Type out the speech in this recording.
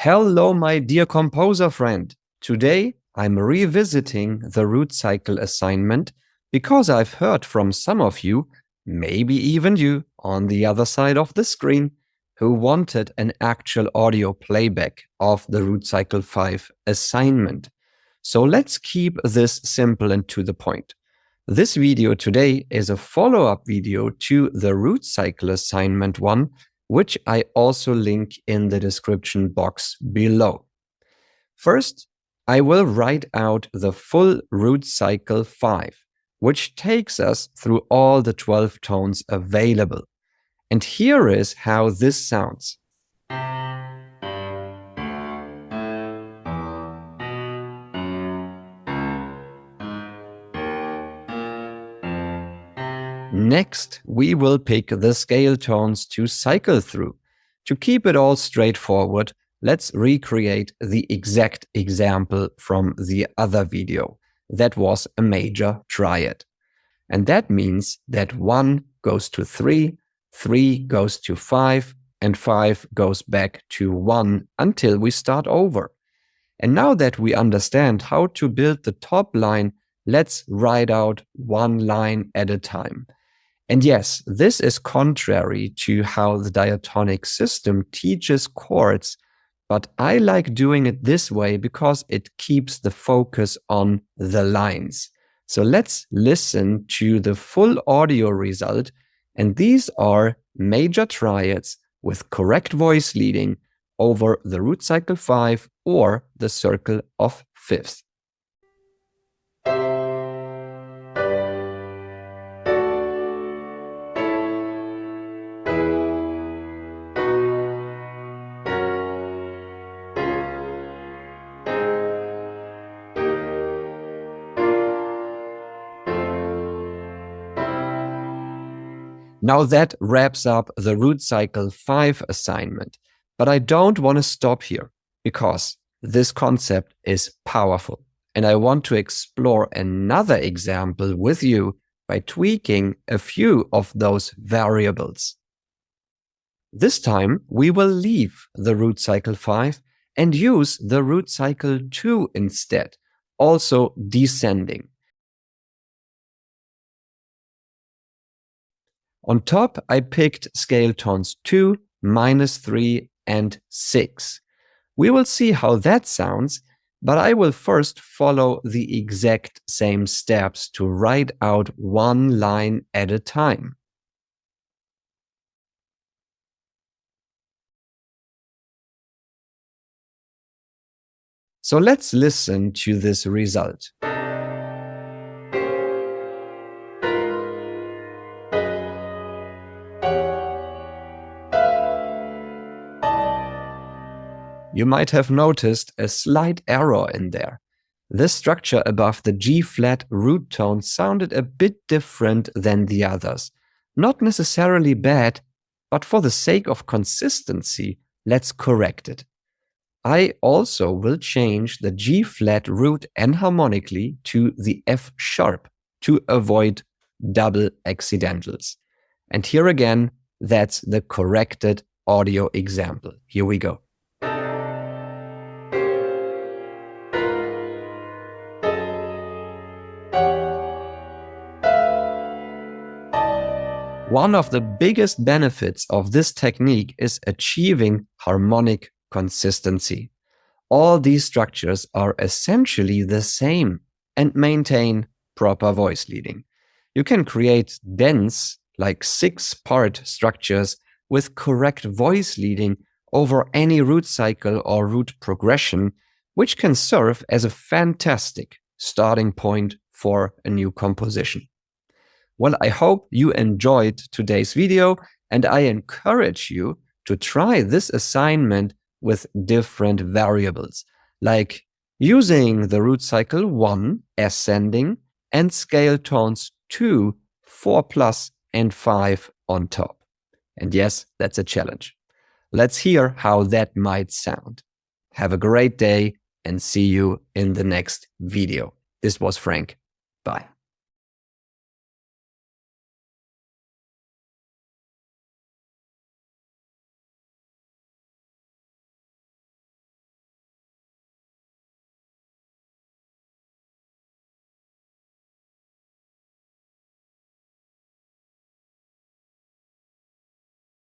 Hello, my dear composer friend. Today, I'm revisiting the root cycle assignment because I've heard from some of you, maybe even you on the other side of the screen, who wanted an actual audio playback of the root cycle 5 assignment. So let's keep this simple and to the point. This video today is a follow-up video to the root cycle assignment 1, which I also link in the description box below. First, I will write out the full root cycle 5, which takes us through all the 12 tones available. And here is how this sounds. Next, we will pick the scale tones to cycle through. To keep it all straightforward, let's recreate the exact example from the other video. That was a major triad. And that means that 1 goes to 3, 3 goes to 5, and 5 goes back to 1 until we start over. And now that we understand how to build the top line, let's write out one line at a time. And yes, this is contrary to how the diatonic system teaches chords, but I like doing it this way because it keeps the focus on the lines. So let's listen to the full audio result, and these are major triads with correct voice leading over the root cycle 5 or the circle of fifths. Now that wraps up the root cycle 5 assignment, but I don't want to stop here because this concept is powerful and I want to explore another example with you by tweaking a few of those variables. This time we will leave the root cycle 5 and use the root cycle 2 instead, also descending. On top, I picked scale tones 2, -3, and 6. We will see how that sounds, but I will first follow the exact same steps to write out one line at a time. So let's listen to this result. You might have noticed a slight error in there. This structure above the G-flat root tone sounded a bit different than the others. Not necessarily bad, but for the sake of consistency, let's correct it. I also will change the G-flat root enharmonically to the F sharp to avoid double accidentals. And here again, that's the corrected audio example. Here we go. One of the biggest benefits of this technique is achieving harmonic consistency. All these structures are essentially the same and maintain proper voice leading. You can create dense, like 6-part structures with correct voice leading over any root cycle or root progression, which can serve as a fantastic starting point for a new composition. Well, I hope you enjoyed today's video, and I encourage you to try this assignment with different variables, like using the root cycle 1 ascending and scale tones 2, 4+, and 5 on top. And yes, that's a challenge. Let's hear how that might sound. Have a great day and see you in the next video. This was Frank. Bye.